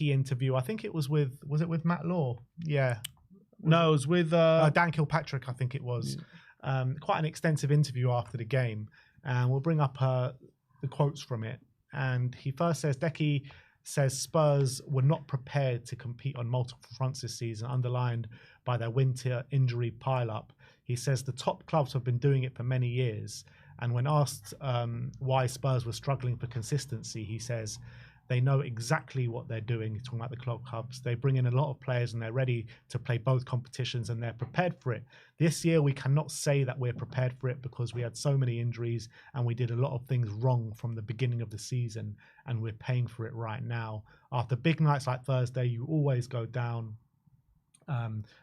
interview. I think it was it with Matt Law? Yeah. No, it was with Dan Kilpatrick, I think it was. Yeah. Quite an extensive interview after the game. And we'll bring up the quotes from it. And he first says, Decky says Spurs were not prepared to compete on multiple fronts this season, underlined by their winter injury pile-up. He says the top clubs have been doing it for many years. And when asked why Spurs were struggling for consistency, he says they know exactly what they're doing. He's talking about the clubs. They bring in a lot of players and they're ready to play both competitions and they're prepared for it. This year, we cannot say that we're prepared for it because we had so many injuries and we did a lot of things wrong from the beginning of the season, and we're paying for it right now. After big nights like Thursday, you always go down.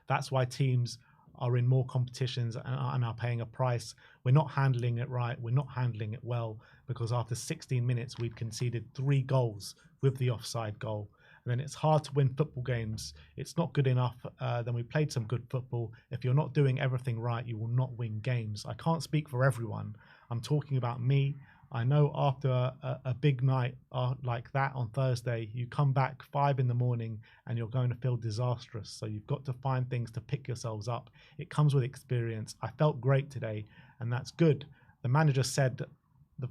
That's why teams are in more competitions and are paying a price. We're not handling it right. We're not handling it well, because after 16 minutes, we've conceded 3 goals with the offside goal. And then it's hard to win football games. It's not good enough. Then we played some good football. If you're not doing everything right, you will not win games. I can't speak for everyone. I'm talking about me. I know after a big night like that on Thursday, you come back 5 in the morning and you're going to feel disastrous. So you've got to find things to pick yourselves up. It comes with experience. I felt great today, and that's good. The manager said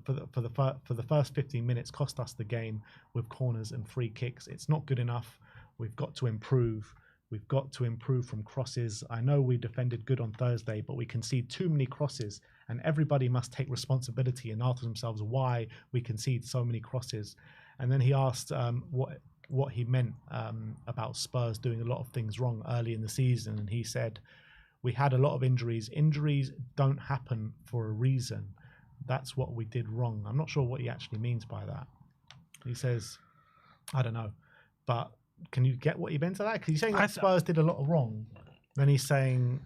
for the first 15 minutes cost us the game with corners and free kicks. It's not good enough. We've got to improve. We've got to improve from crosses. I know we defended good on Thursday, but we concede too many crosses, and everybody must take responsibility and ask themselves why we concede so many crosses. And then he asked what he meant about Spurs doing a lot of things wrong early in the season, and he said, we had a lot of injuries. Injuries don't happen for a reason. That's what we did wrong. I'm not sure what he actually means by that. He says, I don't know, but can you get what he meant to that? Because he's saying that Spurs did a lot of wrong. Then he's saying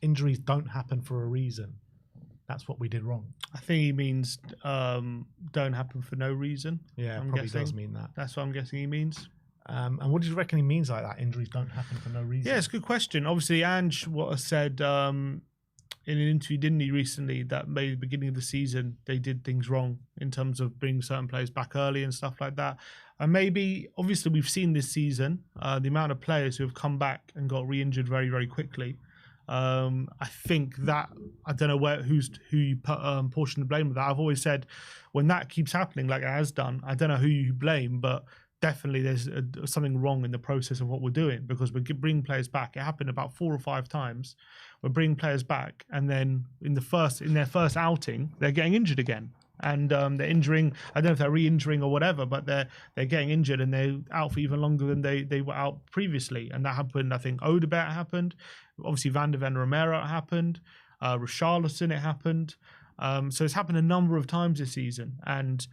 injuries don't happen for a reason. That's what we did wrong. I think he means don't happen for no reason. Yeah, probably does mean that. That's what I'm guessing he means. And what do you reckon he means like that? Injuries don't happen for no reason. Yeah, it's a good question. Obviously, Ange said in an interview, didn't he, recently, that maybe the beginning of the season they did things wrong in terms of bringing certain players back early and stuff like that. And maybe, obviously, we've seen this season the amount of players who have come back and got re-injured very, very quickly. I think that, I don't know who you put portion of blame with that. I've always said when that keeps happening like it has done, I don't know who you blame, but definitely there's something wrong in the process of what we're doing, because we're bringing players back. It happened about 4 or 5 times. We're bringing players back, and then in their first outing, they're getting injured again. And they're injuring, I don't know if they're re-injuring or whatever, but they're getting injured and they're out for even longer than they were out previously. And that happened, I think, Odebert happened. Obviously, Van de Ven Romero happened. Richarlison, it happened. So it's happened a number of times this season. And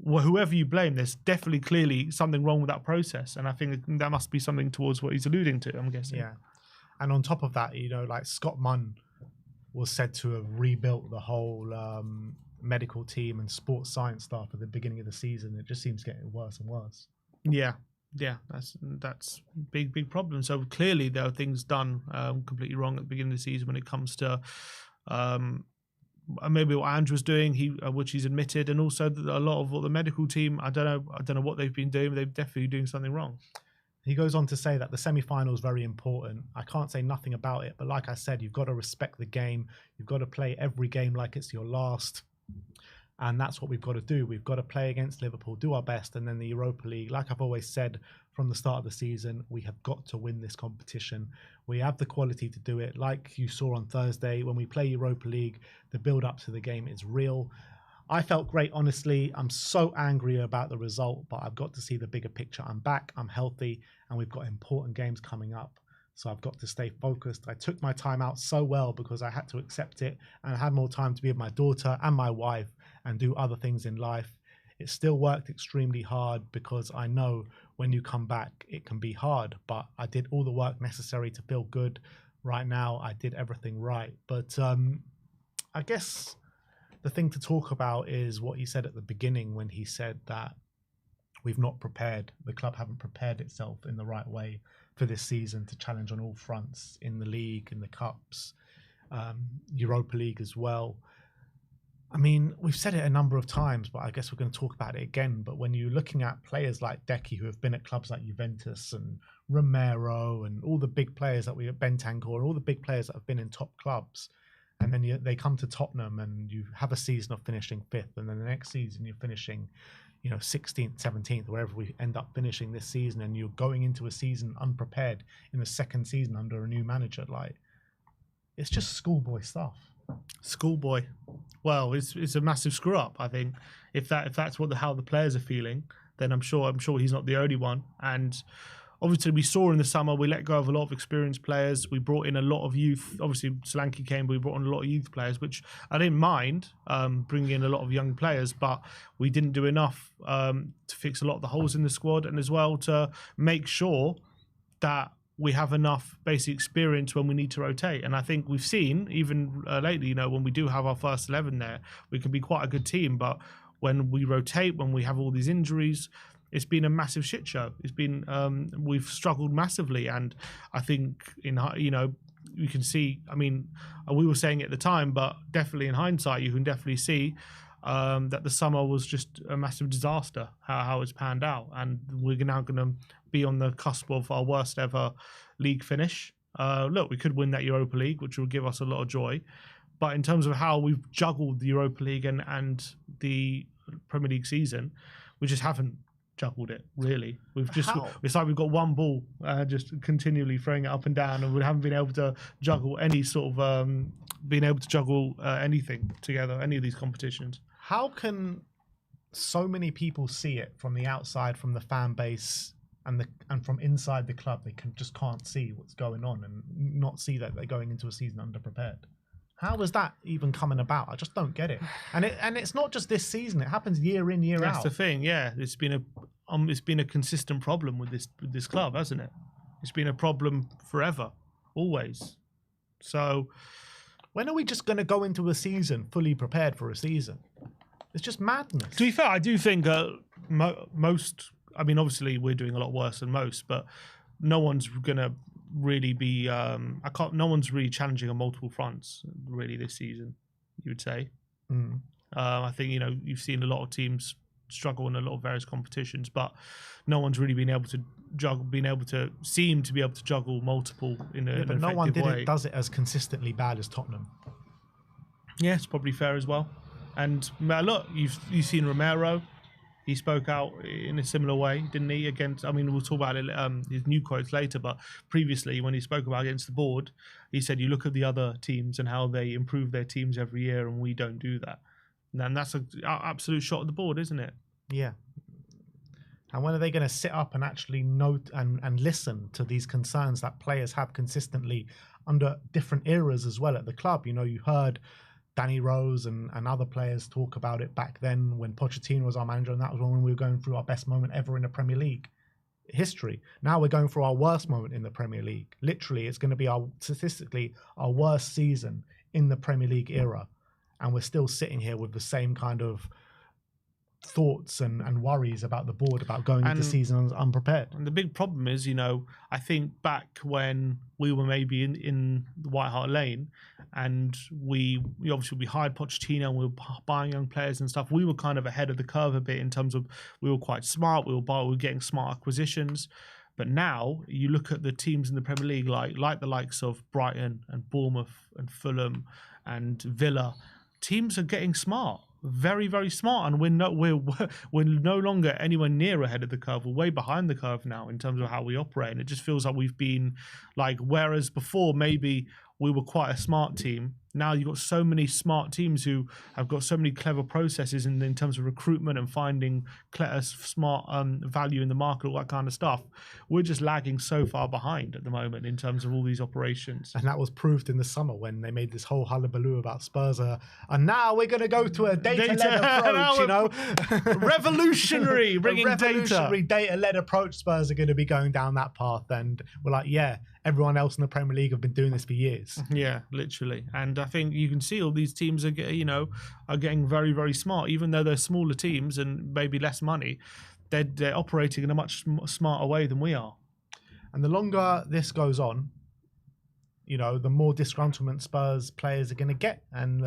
whoever you blame, there's definitely clearly something wrong with that process. And I think that must be something towards what he's alluding to, I'm guessing. Yeah. And on top of that, like Scott Munn was said to have rebuilt the whole medical team and sports science staff at the beginning of the season. It just seems getting worse and worse. Yeah, that's big problem. So clearly there are things done completely wrong at the beginning of the season when it comes to maybe what Andrew's doing, which he's admitted, and also a lot of what the medical team, I don't know what they've been doing, but they're definitely doing something wrong. He goes on to say that the semi-final is very important. I can't say nothing about it, but like I said, you've got to respect the game. You've got to play every game like it's your last. And that's what we've got to do. We've got to play against Liverpool, do our best, and then the Europa League. Like I've always said from the start of the season, we have got to win this competition. We have the quality to do it. Like you saw on Thursday, when we play Europa League, the build-up to the game is real. I felt great, honestly. I'm so angry about the result, but I've got to see the bigger picture. I'm back, I'm healthy, and we've got important games coming up. So I've got to stay focused. I took my time out so well because I had to accept it, and I had more time to be with my daughter and my wife and do other things in life. It still worked extremely hard because I know when you come back, it can be hard, but I did all the work necessary to feel good. Right now, I did everything right. But I guess the thing to talk about is what he said at the beginning when he said that we've not prepared, the club haven't prepared itself in the right way for this season to challenge on all fronts in the league, in the cups, Europa League as well. I mean, we've said it a number of times, but I guess we're going to talk about it again. But when you're looking at players like Decky, who have been at clubs like Juventus and Romero and all the big players that we at Bentancur, all the big players that have been in top clubs, and then they come to Tottenham and you have a season of finishing 5th, and then the next season you're finishing, 16th, 17th, wherever we end up finishing this season, and you're going into a season unprepared in the second season under a new manager. Like, it's just schoolboy stuff. Schoolboy. Well, it's a massive screw up. I think if that's how the players are feeling, then I'm sure he's not the only one. And obviously, we saw in the summer we let go of a lot of experienced players. We brought in a lot of youth. Obviously, Solanke came, but we brought in a lot of youth players, which I didn't mind bringing in a lot of young players, but we didn't do enough to fix a lot of the holes in the squad, and as well to make sure that we have enough basic experience when we need to rotate. And I think we've seen, even lately, when we do have our first 11 there, we can be quite a good team. But when we rotate, when we have all these injuries, it's been a massive shit show. It's been, we've struggled massively. And I think, you can see, I mean, we were saying it at the time, but definitely in hindsight, you can definitely see that the summer was just a massive disaster, how it's panned out. And we're now going to be on the cusp of our worst ever league finish. Look, we could win that Europa League, which will give us a lot of joy. But in terms of how we've juggled the Europa League and the Premier League season, we just haven't juggled it, really. It's like we've got one ball, just continually throwing it up and down, and we haven't been able to juggle any sort of, anything together, any of these competitions. How can so many people see it from the outside, from the fan base, and from inside the club? They just can't see what's going on and not see that they're going into a season underprepared. How is that even coming about? I just don't get it. And it's not just this season; it happens year in, year out. That's the thing. Yeah, it's been a consistent problem with this club, hasn't it? It's been a problem forever, always. So, when are we just going to go into a season fully prepared for a season? It's just madness. To be fair, I do think most. I mean, obviously, we're doing a lot worse than most, but no one's going to really be. No one's really challenging on multiple fronts really this season, you would say. I think you've seen a lot of teams struggle in a lot of various competitions, but no one's really been able to seem to be able to juggle multiple in an effective way. But no one does it as consistently bad as Tottenham. Yeah, it's probably fair as well. And look, you've seen Romero. He spoke out in a similar way, didn't he? Against, I mean, we'll talk about his new quotes later, but previously when he spoke about against the board, he said, you look at the other teams and how they improve their teams every year, and we don't do that. And that's an absolute shot at the board, isn't it? Yeah. And when are they going to sit up and actually note and listen to these concerns that players have consistently under different eras as well at the club? You heard Danny Rose and other players talk about it back then when Pochettino was our manager, and that was when we were going through our best moment ever in the Premier League history. Now we're going through our worst moment in the Premier League. Literally, it's going to be statistically our worst season in the Premier League era, and we're still sitting here with the same kind of thoughts and worries about the board about going into seasons unprepared. And the big problem is, I think back when we were maybe in the White Hart Lane, and we hired Pochettino and we were buying young players and stuff. We were kind of ahead of the curve a bit in terms of we were quite smart. We were getting smart acquisitions. But now you look at the teams in the Premier League, like the likes of Brighton and Bournemouth and Fulham and Villa. Teams are getting smart. Very, very smart, and we're no longer anywhere near ahead of the curve. We're way behind the curve now in terms of how we operate, and it just feels like we've been whereas before maybe we were quite a smart team. Now you've got so many smart teams who have got so many clever processes in terms of recruitment and finding smart value in the market, all that kind of stuff. We're just lagging so far behind at the moment in terms of all these operations. And that was proved in the summer when they made this whole hullabaloo about Spurs. And now we're going to go to a data-led approach, Revolutionary, bringing data-led approach. Spurs are going to be going down that path. And we're like, yeah, everyone else in the Premier League have been doing this for years. Yeah, literally. And I think you can see all these teams are getting very, very smart, even though they're smaller teams and maybe less money. They're operating in a much smarter way than we are. And the longer this goes on, the more disgruntlement Spurs players are going to get. And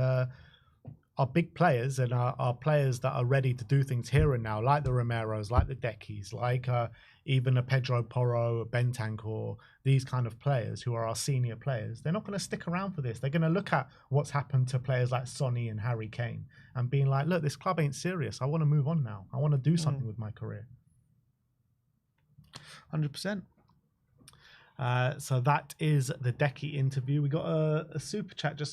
are big players and are players that are ready to do things here and now, like the Romeros, like the Dekis, like even a Pedro Porro, a Bentancur, these kind of players who are our senior players. They're not going to stick around for this. They're going to look at what's happened to players like Sonny and Harry Kane and being like, look, this club ain't serious. I want to move on now. I want to do something with my career. 100%. So that is the Decky interview. We got a super chat just